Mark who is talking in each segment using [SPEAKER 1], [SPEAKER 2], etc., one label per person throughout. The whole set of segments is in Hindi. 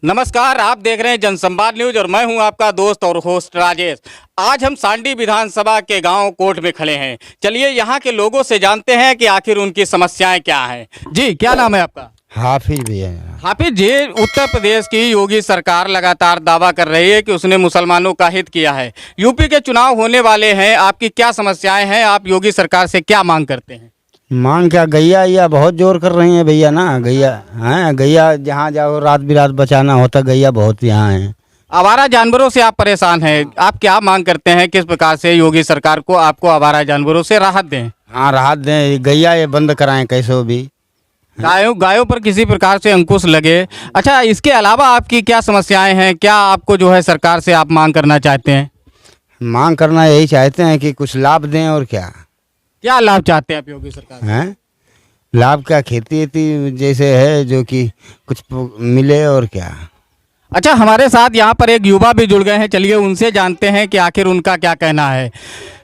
[SPEAKER 1] नमस्कार, आप देख रहे हैं जनसंवाद न्यूज और मैं हूं आपका दोस्त और होस्ट राजेश। आज हम सांडी विधानसभा के गांव कोट में खड़े हैं। चलिए यहां के लोगों से जानते हैं कि आखिर उनकी समस्याएं क्या हैं। जी, क्या नाम है आपका?
[SPEAKER 2] हाफिज भी है।
[SPEAKER 1] हाफिज जी, उत्तर प्रदेश की योगी सरकार लगातार दावा कर रही है कि उसने मुसलमानों का हित किया है। यूपी के चुनाव होने वाले हैं, आपकी क्या समस्याएं हैं? आप योगी सरकार से क्या मांग करते हैं?
[SPEAKER 2] मांग क्या, गैया या बहुत जोर कर रही है भैया ना। गैया हैं, गैया जहाँ जाओ रात बिरात बचाना होता, गैया बहुत यहाँ है।
[SPEAKER 1] आवारा जानवरों से आप परेशान हैं, आप क्या मांग करते हैं? किस प्रकार से योगी सरकार को आपको आवारा जानवरों से राहत दें?
[SPEAKER 2] हाँ, राहत दें, गैया ये बंद कराएं कैसे भी।
[SPEAKER 1] गायों पर किसी प्रकार से अंकुश लगे। अच्छा, इसके अलावा आपकी क्या समस्याएं हैं? क्या आपको जो है सरकार से आप मांग करना चाहते हैं?
[SPEAKER 2] मांग करना यही चाहते हैं कि कुछ लाभ दें। और
[SPEAKER 1] क्या लाभ चाहते हैं आप योगी सरकार से?
[SPEAKER 2] हैं, लाभ क्या, खेती वेती जैसे है जो कि कुछ मिले। और क्या।
[SPEAKER 1] अच्छा, हमारे साथ यहाँ पर एक युवा भी जुड़ गए हैं, चलिए उनसे जानते हैं कि आखिर उनका क्या कहना है।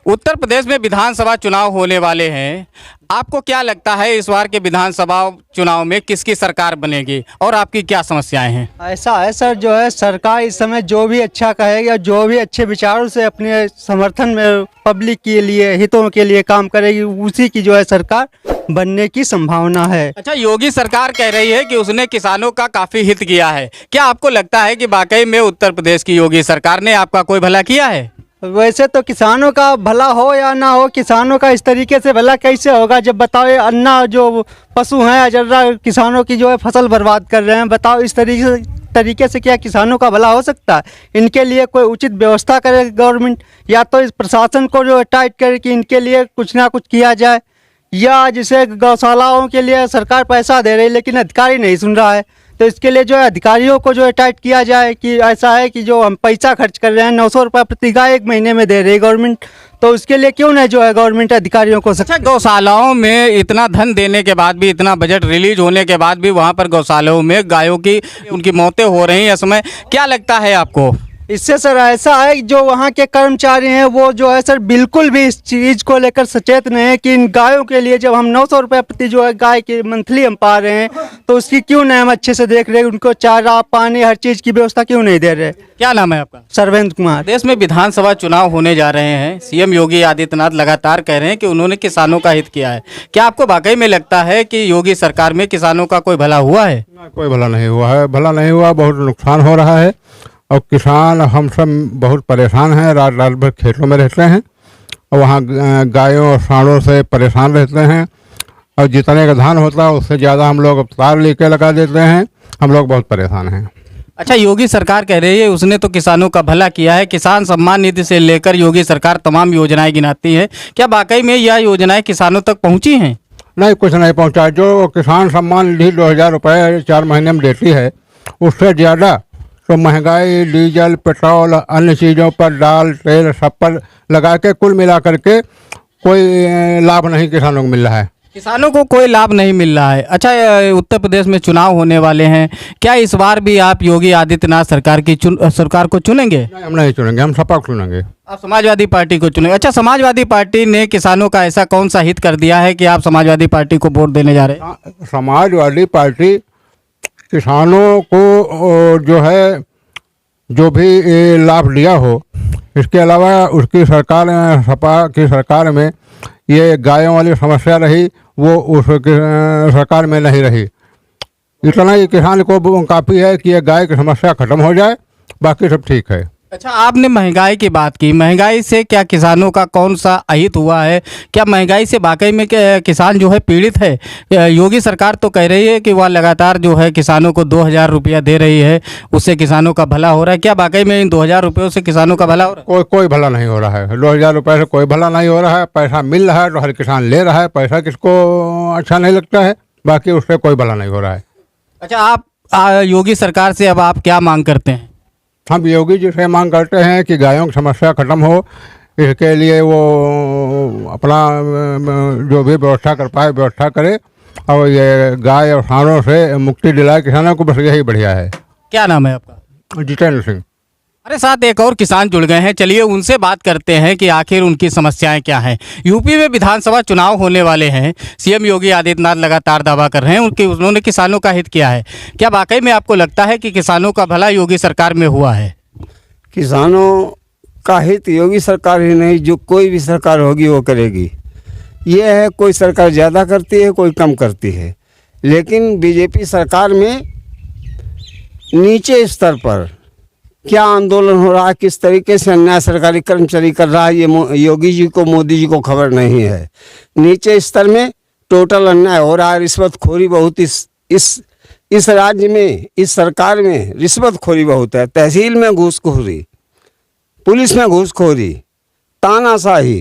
[SPEAKER 1] उत्तर प्रदेश में विधानसभा चुनाव होने वाले हैं, आपको क्या लगता है इस बार के विधानसभा चुनाव में किसकी सरकार बनेगी और आपकी क्या समस्याएं हैं?
[SPEAKER 3] ऐसा है सर, जो है सरकार इस समय जो भी अच्छा कहेगी और जो भी अच्छे विचारों से अपने समर्थन में पब्लिक के लिए, हितों के लिए काम करेगी, उसी की जो है सरकार बनने की संभावना है।
[SPEAKER 1] अच्छा, योगी सरकार कह रही है कि उसने किसानों का काफी हित किया है। क्या आपको लगता है कि वाकई में उत्तर प्रदेश की योगी सरकार ने आपका कोई भला किया है?
[SPEAKER 3] वैसे तो किसानों का भला हो या ना हो, किसानों का इस तरीके से भला कैसे होगा जब बताओ ये अन्ना जो पशु हैं अजर्रा किसानों की जो है फसल बर्बाद कर रहे हैं। बताओ इस तरीके से क्या किसानों का भला हो सकता है? इनके लिए कोई उचित व्यवस्था करे गवर्नमेंट, या तो इस प्रशासन को जो है टाइट करे कि इनके लिए कुछ ना कुछ किया जाए, या जैसे गौशालाओं के लिए सरकार पैसा दे रही है लेकिन अधिकारी नहीं सुन रहा है, तो इसके लिए जो है अधिकारियों को जो है टाइट किया जाए कि ऐसा है कि जो हम पैसा खर्च कर रहे हैं 900 रुपये प्रति गाय एक महीने में दे रही है गवर्नमेंट, तो उसके लिए क्यों नहीं जो है गवर्नमेंट अधिकारियों को।
[SPEAKER 1] अच्छा, गौशालाओं में इतना धन देने के बाद भी, इतना बजट रिलीज होने के बाद भी वहाँ पर गौशालाओं में गायों की उनकी मौतें हो रही हैं इस समय, क्या लगता है आपको?
[SPEAKER 3] इससे सर ऐसा है कि जो वहाँ के कर्मचारी हैं वो जो है सर बिल्कुल भी इस चीज़ को लेकर सचेत नहीं है कि इन गायों के लिए जब हम 900 रुपये प्रति जो है गाय की मंथली हम पा रहे हैं, तो उसकी क्यों नहीं हम अच्छे से देख रहे हैं, उनको चारा पानी हर चीज़ की व्यवस्था क्यों नहीं दे रहे।
[SPEAKER 1] क्या नाम है आपका?
[SPEAKER 3] सर्वेंद्र कुमार।
[SPEAKER 1] देश में विधानसभा चुनाव होने जा रहे हैं, सीएम योगी आदित्यनाथ लगातार कह रहे हैं कि उन्होंने किसानों का हित किया है। क्या आपको वाकई में लगता है कि योगी सरकार में किसानों का कोई भला हुआ है?
[SPEAKER 4] कोई भला नहीं हुआ है, भला नहीं हुआ, बहुत नुकसान हो रहा है। और किसान हम सब बहुत परेशान हैं, रात रात भर खेतों में रहते हैं और वहाँ गायों और सांडों से परेशान रहते हैं। और जितने का धान होता है उससे ज़्यादा हम लोग तार लेके लगा देते हैं, हम लोग बहुत परेशान हैं।
[SPEAKER 1] अच्छा, योगी सरकार कह रही है उसने तो किसानों का भला किया है, किसान सम्मान निधि से लेकर योगी सरकार तमाम योजनाएं गिनाती है। क्या वाकई में यह योजनाएं किसानों तक पहुँची हैं?
[SPEAKER 4] नहीं, कुछ नहीं पहुँचा। जो किसान सम्मान निधि 2000 रुपये 4 महीने में देती है, उससे ज़्यादा तो महंगाई, डीजल, पेट्रोल, अन्य चीज़ों पर, दाल तेल सब पर लगा के कुल मिला करके कोई लाभ नहीं किसानों को मिल रहा है।
[SPEAKER 1] किसानों को कोई लाभ नहीं मिल रहा है। अच्छा, उत्तर प्रदेश में चुनाव होने वाले हैं, क्या इस बार भी आप योगी आदित्यनाथ सरकार को चुनेंगे?
[SPEAKER 4] नहीं, हम नहीं चुनेंगे, हम सपा को चुनेंगे।
[SPEAKER 1] आप समाजवादी पार्टी को चुनेंगे? अच्छा, समाजवादी पार्टी ने किसानों का ऐसा कौन सा हित कर दिया है कि आप समाजवादी पार्टी को वोट देने जा रहे हैं?
[SPEAKER 4] समाजवादी पार्टी किसानों को जो है जो भी लाभ दिया हो, इसके अलावा उसकी सरकार, सपा की सरकार में ये गायों वाली समस्या रही, वो उस सरकार में नहीं रही। इतना ही किसान को काफ़ी है कि ये गाय की समस्या खत्म हो जाए, बाकी सब ठीक है।
[SPEAKER 1] अच्छा, आपने महंगाई की बात की, महंगाई से क्या किसानों का कौन सा अहित हुआ है? क्या महंगाई से वाकई में किसान जो है पीड़ित है? योगी सरकार तो कह रही है कि वह लगातार जो है किसानों को 2000 रुपया दे रही है, उससे किसानों का भला हो रहा है। क्या वाकई में इन 2000 रुपयों से किसानों का भला हो रहा है?
[SPEAKER 4] कोई भला नहीं हो रहा है। 2000 रुपये से कोई भला नहीं हो रहा है। पैसा मिल रहा है तो हर किसान ले रहा है, पैसा किसको अच्छा नहीं लगता है, बाकी उससे कोई भला नहीं हो रहा है।
[SPEAKER 1] अच्छा, आप योगी सरकार से अब आप क्या मांग करते हैं?
[SPEAKER 4] हम योगी जी से मांग करते हैं कि गायों की समस्या खत्म हो, इसके लिए वो अपना जो भी व्यवस्था कर पाए व्यवस्था करे और ये गाय और सांडों से मुक्ति दिलाए किसानों को, बस यही बढ़िया है।
[SPEAKER 1] क्या नाम है आपका?
[SPEAKER 4] जितेंद्र सिंह।
[SPEAKER 1] हमारे साथ एक और किसान जुड़ गए हैं, चलिए उनसे बात करते हैं कि आखिर उनकी समस्याएं क्या हैं। यूपी में विधानसभा चुनाव होने वाले हैं, सीएम योगी आदित्यनाथ लगातार दावा कर रहे हैं उन्होंने किसानों का हित किया है। क्या वाकई में आपको लगता है कि किसानों का भला योगी सरकार में हुआ है?
[SPEAKER 2] किसानों का हित योगी सरकार ही नहीं, जो कोई भी सरकार होगी वो करेगी। ये है, कोई सरकार ज़्यादा करती है, कोई कम करती है, लेकिन बीजेपी सरकार में नीचे स्तर पर क्या आंदोलन हो रहा है, किस तरीके से अन्याय सरकारी कर्मचारी कर रहा है, ये योगी जी को, मोदी जी को खबर नहीं है। नीचे स्तर में टोटल अन्याय हो रहा है, रिश्वतखोरी बहुत इस राज्य में, इस सरकार में रिश्वतखोरी बहुत है। तहसील में घूसखोरी, पुलिस में घूसखोरी, तानाशाही।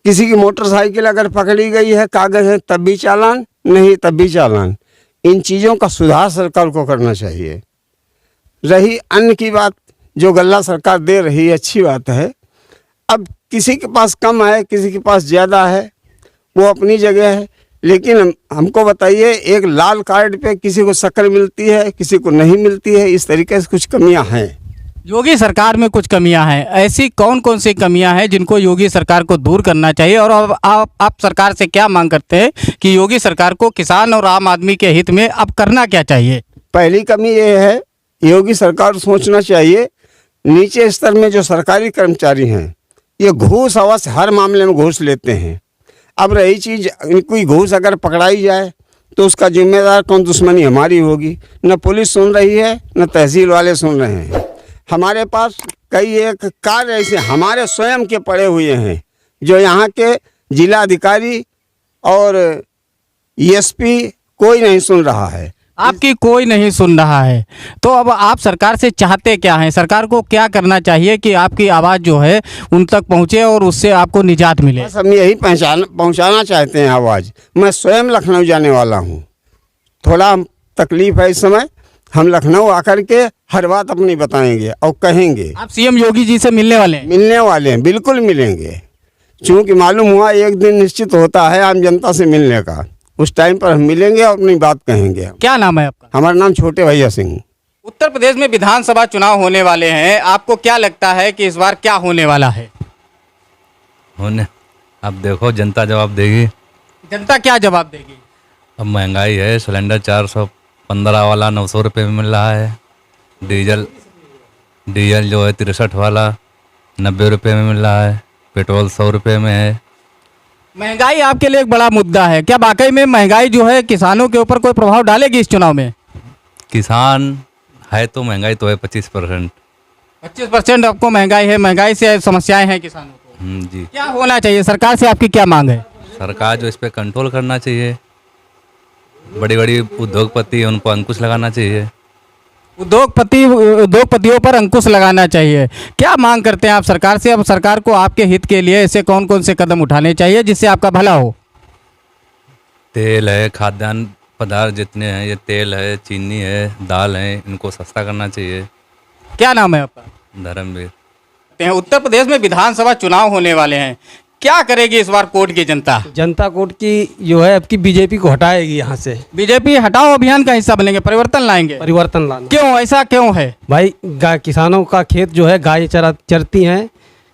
[SPEAKER 2] किसी की मोटरसाइकिल अगर पकड़ी गई है, कागज है तब भी चालान, नहीं तब भी चालान। इन चीज़ों का सुधार सरकार को करना चाहिए। रही अन्न की बात, जो गल्ला सरकार दे रही है अच्छी बात है। अब किसी के पास कम है, किसी के पास ज़्यादा है, वो अपनी जगह है, लेकिन हमको बताइए, एक लाल कार्ड पे किसी को शक्कर मिलती है, किसी को नहीं मिलती है। इस तरीके से कुछ कमियां हैं।
[SPEAKER 1] योगी सरकार में कुछ कमियां हैं, ऐसी कौन कौन सी कमियां हैं जिनको योगी सरकार को दूर करना चाहिए? और अब आप सरकार से क्या मांग करते हैं कि योगी सरकार को किसान और आम आदमी के हित में अब करना क्या चाहिए?
[SPEAKER 2] पहली कमी ये है, योगी सरकार सोचना चाहिए, नीचे स्तर में जो सरकारी कर्मचारी हैं, ये घूस अवश्य हर मामले में घूस लेते हैं। अब रही चीज़, कोई घूस अगर पकड़ाई जाए तो उसका जिम्मेदार कौन? दुश्मनी हमारी होगी। न पुलिस सुन रही है, न तहसील वाले सुन रहे हैं। हमारे पास कई एक कार्य ऐसे हमारे स्वयं के पड़े हुए हैं, जो यहाँ के जिला अधिकारी और एसपी कोई नहीं सुन रहा है।
[SPEAKER 1] आपकी कोई नहीं सुन रहा है, तो अब आप सरकार से चाहते क्या हैं? सरकार को क्या करना चाहिए कि आपकी आवाज़ जो है उन तक पहुँचे और उससे आपको निजात मिले?
[SPEAKER 2] बस हम यही पहुँचाना चाहते हैं आवाज़। मैं स्वयं लखनऊ जाने वाला हूँ, थोड़ा तकलीफ है इस समय। हम लखनऊ आकर के हर बात अपनी बताएंगे और कहेंगे।
[SPEAKER 1] आप सीएम योगी जी से मिलने वाले हैं?
[SPEAKER 2] मिलने वाले हैं, बिल्कुल मिलेंगे। चूँकि मालूम हुआ एक दिन निश्चित होता है आम जनता से मिलने का, उस टाइम पर हम मिलेंगे और अपनी बात कहेंगे।
[SPEAKER 1] क्या नाम है आपका?
[SPEAKER 2] हमारा नाम छोटे भैया सिंह।
[SPEAKER 1] उत्तर प्रदेश में विधानसभा चुनाव होने वाले हैं, आपको क्या लगता है कि इस बार क्या होने वाला है?
[SPEAKER 5] होने, अब देखो जनता जवाब देगी।
[SPEAKER 1] जनता क्या जवाब देगी?
[SPEAKER 5] अब महंगाई है, सिलेंडर 415 वाला 900 रुपये में मिल रहा है। डीजल जो है 63 वाला 90 रुपये में मिल रहा है। पेट्रोल 100 रुपये में है।
[SPEAKER 1] महंगाई आपके लिए एक बड़ा मुद्दा है, क्या वाकई में महंगाई जो है किसानों के ऊपर कोई प्रभाव डालेगी इस चुनाव में?
[SPEAKER 5] किसान है तो महंगाई तो है 25%।
[SPEAKER 1] 25% आपको महंगाई है, महंगाई से समस्याएं हैं किसानों को।
[SPEAKER 5] जी।
[SPEAKER 1] क्या होना चाहिए? सरकार से आपकी क्या मांग है?
[SPEAKER 5] सरकार जो इस पर कंट्रोल करना चाहिए, बड़ी बड़ी उद्योगपति उन पर अंकुश लगाना चाहिए।
[SPEAKER 1] उद्योगपतियों पर अंकुश लगाना चाहिए। क्या मांग करते हैं आप सरकार से? अब सरकार को आपके हित के लिए ऐसे कौन कौन से कदम उठाने चाहिए जिससे आपका भला हो?
[SPEAKER 5] तेल है, खाद्यान्न पदार्थ जितने हैं, ये तेल है, चीनी है, दाल है, इनको सस्ता करना चाहिए।
[SPEAKER 1] क्या नाम है आपका?
[SPEAKER 5] धर्मवीर।
[SPEAKER 1] उत्तर प्रदेश में विधानसभा चुनाव होने वाले हैं, क्या करेगी इस बार कोर्ट की जनता?
[SPEAKER 6] जनता कोर्ट की जो है आपकी बीजेपी को हटाएगी यहाँ से।
[SPEAKER 1] बीजेपी हटाओ अभियान का हिस्सा बनेंगे, परिवर्तन लाएंगे?
[SPEAKER 6] परिवर्तन लाना।
[SPEAKER 1] क्यों, ऐसा क्यों है
[SPEAKER 6] भाई? किसानों का खेत जो है गाय चरती हैं,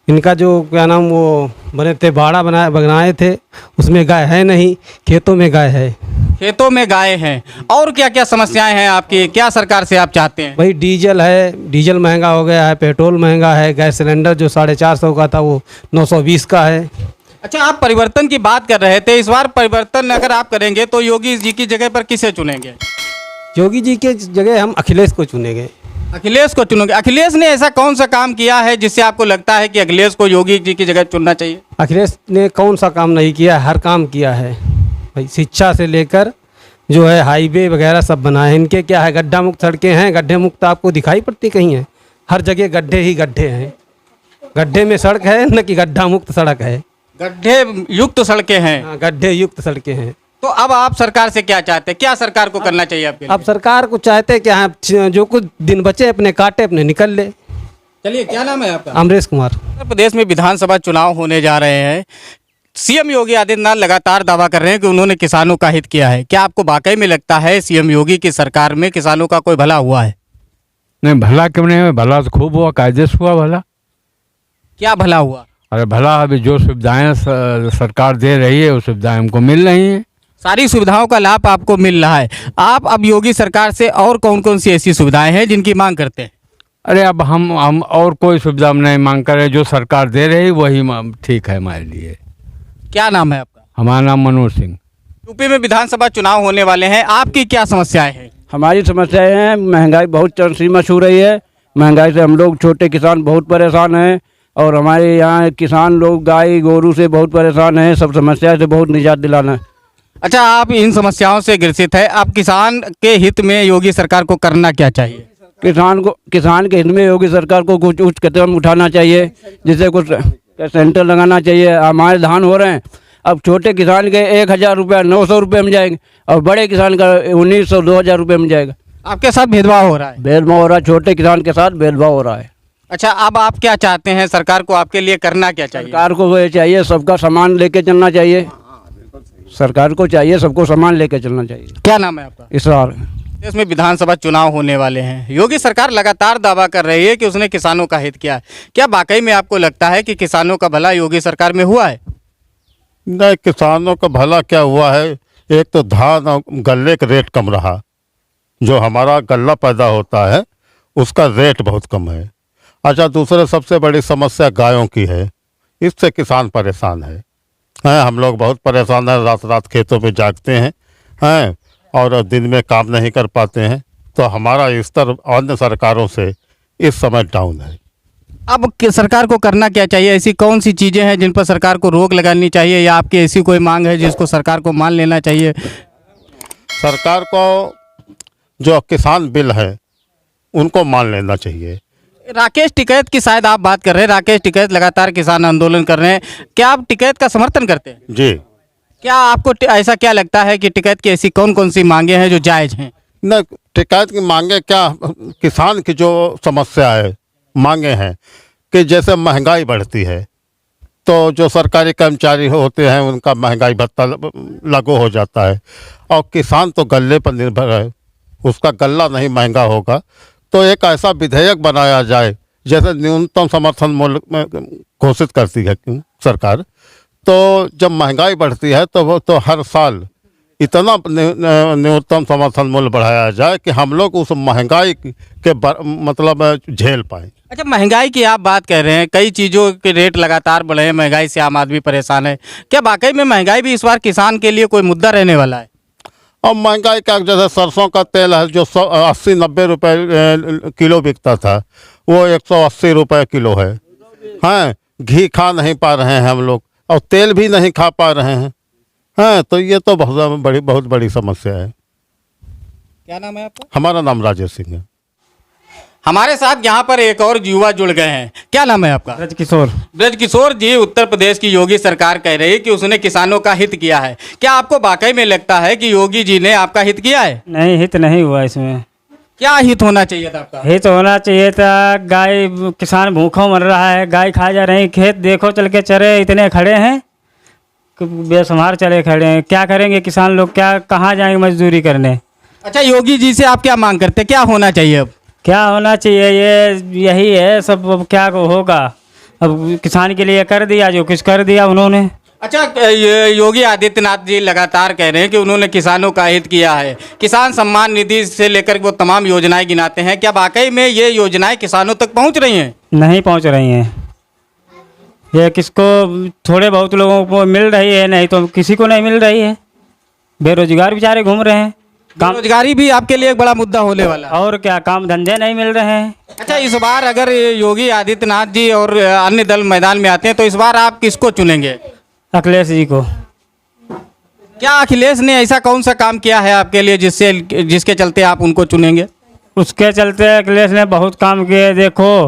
[SPEAKER 6] इनका जो क्या नाम वो बने थे, बाड़ा बनाए थे, उसमें गाय है नहीं, खेतों में गाय है।
[SPEAKER 1] खेतों में गाय हैं। और क्या क्या समस्याएं हैं आपकी, क्या सरकार से आप चाहते हैं?
[SPEAKER 6] भाई डीजल है, डीजल महंगा हो गया है, पेट्रोल महंगा है, गैस सिलेंडर जो 450 का था वो 920 का है।
[SPEAKER 1] अच्छा, आप परिवर्तन की बात कर रहे थे, इस बार परिवर्तन अगर आप करेंगे तो योगी जी की जगह पर किसे चुनेंगे?
[SPEAKER 6] योगी जी के जगह हम अखिलेश को चुनेंगे।
[SPEAKER 1] अखिलेश को चुनोगे? अखिलेश ने ऐसा कौन सा काम किया है जिससे आपको लगता है कि अखिलेश को योगी जी की जगह चुनना चाहिए?
[SPEAKER 6] अखिलेश ने कौन सा काम नहीं किया, हर काम किया है भाई। शिक्षा से लेकर जो है हाईवे वगैरह सब बनाए हैं। इनके क्या है, गड्ढा मुक्त सड़कें हैं, गड्ढे मुक्त आपको दिखाई पड़ती कहीं है? हर जगह गड्ढे ही गड्ढे हैं। गड्ढे में सड़क है न कि गड्ढा मुक्त सड़क है?
[SPEAKER 1] गड्ढे युक्त सड़कें हैं।
[SPEAKER 6] हाँ, गड्ढे युक्त सड़कें हैं।
[SPEAKER 1] तो अब आप सरकार से क्या चाहते हैं? क्या सरकार को करना चाहिए आपके लिए?
[SPEAKER 6] अब सरकार को चाहते क्या है, जो कुछ दिन बचे अपने काटे अपने निकल ले।
[SPEAKER 1] चलिए, क्या नाम है आपका?
[SPEAKER 6] अमरेश कुमार।
[SPEAKER 1] उत्तर प्रदेश में विधानसभा चुनाव होने जा रहे हैं, सीएम योगी आदित्यनाथ लगातार दावा कर रहे हैं कि उन्होंने किसानों का हित किया है। क्या आपको वाकई में लगता है सीएम योगी की सरकार में किसानों का कोई भला हुआ है?
[SPEAKER 4] नहीं भला क्यों नहीं हुआ, भला तो खूब हुआ, कायदे से हुआ भला।
[SPEAKER 1] क्या भला हुआ?
[SPEAKER 4] अरे भला अभी जो सुविधाएं सरकार दे रही है वो सुविधाएं हमको मिल रही हैं।
[SPEAKER 1] सारी सुविधाओं का लाभ आपको मिल रहा है। आप अब योगी सरकार से और कौन कौन सी ऐसी सुविधाएं हैं जिनकी मांग करते हैं?
[SPEAKER 4] अरे अब हम और कोई सुविधा नहीं मांग कर रहे, जो सरकार दे रही वही ठीक है हमारे लिए।
[SPEAKER 1] क्या नाम है आपका?
[SPEAKER 4] हमारा नाम मनोज सिंह।
[SPEAKER 1] यूपी में विधानसभा चुनाव होने वाले हैं, आपकी क्या समस्याएं हैं?
[SPEAKER 7] हमारी समस्याएं हैं, महंगाई बहुत चरम सीमा छू रही है। महंगाई से हम लोग छोटे किसान बहुत परेशान हैं और हमारे यहाँ किसान लोग गाय गोरू से बहुत परेशान हैं। सब समस्या से बहुत निजात दिलाना है।
[SPEAKER 1] अच्छा, आप इन समस्याओं से ग्रसित है, आप किसान के हित में योगी सरकार को करना क्या चाहिए?
[SPEAKER 7] किसान के हित में योगी सरकार को कुछ उच्च कदम उठाना चाहिए, जिससे कुछ सेंटर लगाना चाहिए। हमारे धान हो रहे हैं, अब छोटे किसान के 1000 रुपया 900 रुपये में जाएंगे और बड़े किसान का 1900 2000 रुपये में जाएगा।
[SPEAKER 1] आपके साथ भेदभाव हो रहा है?
[SPEAKER 7] भेदभाव हो रहा है, छोटे किसान के साथ भेदभाव हो रहा है।
[SPEAKER 1] अच्छा, अब आप क्या चाहते हैं, सरकार को आपके लिए करना क्या चाहिए?
[SPEAKER 7] सरकार को ये चाहिए, सबका सामान लेके चलना चाहिए। सरकार को चाहिए सबको सामान लेके चलना चाहिए।
[SPEAKER 1] क्या नाम है आपका?
[SPEAKER 7] इसरार।
[SPEAKER 1] देश में विधानसभा चुनाव होने वाले हैं, योगी सरकार लगातार दावा कर रही है कि उसने किसानों का हित किया है। क्या वाकई में आपको लगता है कि किसानों का भला योगी सरकार में हुआ है?
[SPEAKER 8] नहीं, किसानों का भला क्या हुआ है? एक तो धान और गल्ले का रेट कम रहा, जो हमारा गल्ला पैदा होता है उसका रेट बहुत कम है। अच्छा, दूसरा सबसे बड़ी समस्या गायों की है, इससे किसान परेशान है। हम लोग बहुत परेशान हैं, रात रात खेतों में जागते हैं और दिन में काम नहीं कर पाते हैं। तो हमारा स्तर अन्य सरकारों से इस समय डाउन है।
[SPEAKER 1] अब सरकार को करना क्या चाहिए? ऐसी कौन सी चीज़ें हैं जिन पर सरकार को रोक लगानी चाहिए, या आपकी ऐसी कोई मांग है जिसको सरकार को मान लेना चाहिए?
[SPEAKER 8] सरकार को जो किसान बिल है उनको मान लेना चाहिए।
[SPEAKER 1] राकेश टिकैत की शायद आप बात कर रहे हैं। राकेश टिकैत लगातार किसान आंदोलन कर रहे हैं, क्या आप टिकैत का समर्थन करते हैं?
[SPEAKER 8] जी।
[SPEAKER 1] क्या आपको ऐसा क्या लगता है कि टिकैत की ऐसी कौन कौन सी मांगे हैं जो जायज़ हैं?
[SPEAKER 8] न टिकैत की मांगे क्या, किसान की जो समस्या है मांगे हैं कि जैसे महंगाई बढ़ती है तो जो सरकारी कर्मचारी होते हैं उनका महंगाई भत्ता लागू हो जाता है और किसान तो गल्ले पर निर्भर है, उसका गल्ला नहीं महंगा होगा। तो एक ऐसा विधेयक बनाया जाए, जैसे न्यूनतम समर्थन मूल्य घोषित करती है सरकार, तो जब महंगाई बढ़ती है तो वो तो हर साल इतना न्यूनतम समर्थन मूल्य बढ़ाया जाए कि हम लोग उस महंगाई के मतलब झेल पाएँ।
[SPEAKER 1] अच्छा, महंगाई की आप बात कर रहे हैं, कई चीज़ों के रेट लगातार बढ़े हैं, महंगाई से आम आदमी परेशान है। क्या वाकई में महंगाई भी इस बार किसान के लिए कोई मुद्दा रहने वाला है?
[SPEAKER 8] और महंगाई का जैसे सरसों का तेल है जो 80-90 रुपये किलो बिकता था, वो 180 रुपये किलो है। घी खा नहीं पा रहे हैं हम लोग और तेल भी नहीं खा पा रहे हैं। तो ये तो बहुत बड़ी समस्या है।
[SPEAKER 1] क्या नाम है आपका?
[SPEAKER 8] हमारा नाम राजेश सिंह है।
[SPEAKER 1] हमारे साथ यहाँ पर एक और युवा जुड़ गए हैं, क्या नाम है आपका?
[SPEAKER 3] ब्रजकिशोर।
[SPEAKER 1] ब्रजकिशोर जी, उत्तर प्रदेश की योगी सरकार कह रही है कि उसने किसानों का हित किया है। क्या आपको वाकई में लगता है कि योगी जी ने आपका हित किया है?
[SPEAKER 3] नहीं, हित नहीं हुआ इसमें।
[SPEAKER 1] क्या हित होना चाहिए था आपका?
[SPEAKER 3] हित होना चाहिए था, गाय किसान भूखों मर रहा है, गाय खा जा रही, खेत देखो चल के चरे इतने खड़े हैं, बेसुमार चले खड़े हैं। क्या करेंगे किसान लोग, क्या कहाँ जाएंगे मजदूरी करने?
[SPEAKER 1] अच्छा, योगी जी से आप क्या मांग करते हैं, क्या होना चाहिए? अब
[SPEAKER 3] क्या होना चाहिए, ये यही है सब। अब क्या होगा, अब किसान के लिए कर दिया जो कुछ कर दिया उन्होंने।
[SPEAKER 1] अच्छा, ये योगी आदित्यनाथ जी लगातार कह रहे हैं कि उन्होंने किसानों का हित किया है, किसान सम्मान निधि से लेकर वो तमाम योजनाएं गिनाते हैं। क्या वाकई में ये योजनाएं किसानों तक पहुंच रही हैं?
[SPEAKER 3] नहीं पहुंच रही हैं। ये किसको, थोड़े बहुत लोगों को मिल रही है, नहीं तो किसी को नहीं मिल रही है। बेरोजगार बेचारे घूम रहे हैं।
[SPEAKER 1] बेरोजगारी भी आपके लिए एक बड़ा मुद्दा होने वाला है।
[SPEAKER 3] और क्या, काम धंधे नहीं मिल रहे हैं।
[SPEAKER 1] अच्छा, इस बार अगर योगी आदित्यनाथ जी और अन्य दल मैदान में आते हैं तो इस बार आप किसको चुनेंगे?
[SPEAKER 3] अखिलेश जी को।
[SPEAKER 1] क्या अखिलेश ने ऐसा कौन सा काम किया है आपके लिए जिसके चलते आप उनको चुनेंगे?
[SPEAKER 3] उसके चलते अखिलेश ने बहुत काम किए। देखो,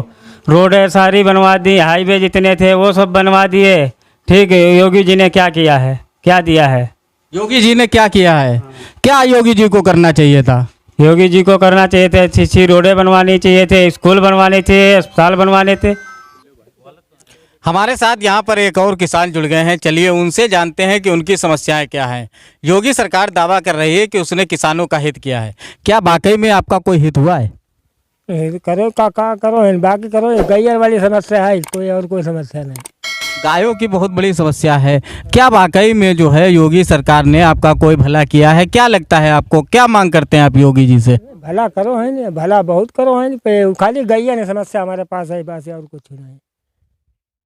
[SPEAKER 3] रोडें सारी बनवा दी, हाईवे जितने थे वो सब बनवा दिए। ठीक है, योगी जी ने क्या किया है, क्या दिया है?
[SPEAKER 1] योगी जी ने क्या किया है? क्या योगी जी को करना चाहिए था?
[SPEAKER 3] योगी जी को करना चाहिए थे, अच्छी रोडें बनवानी चाहिए थे, स्कूल बनवाने थे, अस्पताल बनवाने थे।
[SPEAKER 1] हमारे साथ यहाँ पर एक और किसान जुड़ गए हैं, चलिए उनसे जानते हैं कि उनकी समस्याएं क्या हैं। योगी सरकार दावा कर रही है कि उसने किसानों का हित किया है, क्या वाकई में आपका कोई हित हुआ है?
[SPEAKER 9] करो का करो बाकी करो, गैयर वाली समस्या है, कोई और कोई समस्या नहीं।
[SPEAKER 1] गायों की बहुत बड़ी समस्या है। क्या वाकई में जो है योगी सरकार ने आपका कोई भला किया है? क्या लगता है आपको, क्या मांग करते हैं आप योगी जी से?
[SPEAKER 9] भला करो है नहीं, भला बहुत करो है नहीं, खाली गैया ने समस्या हमारे पास है, बस और कुछ नहीं।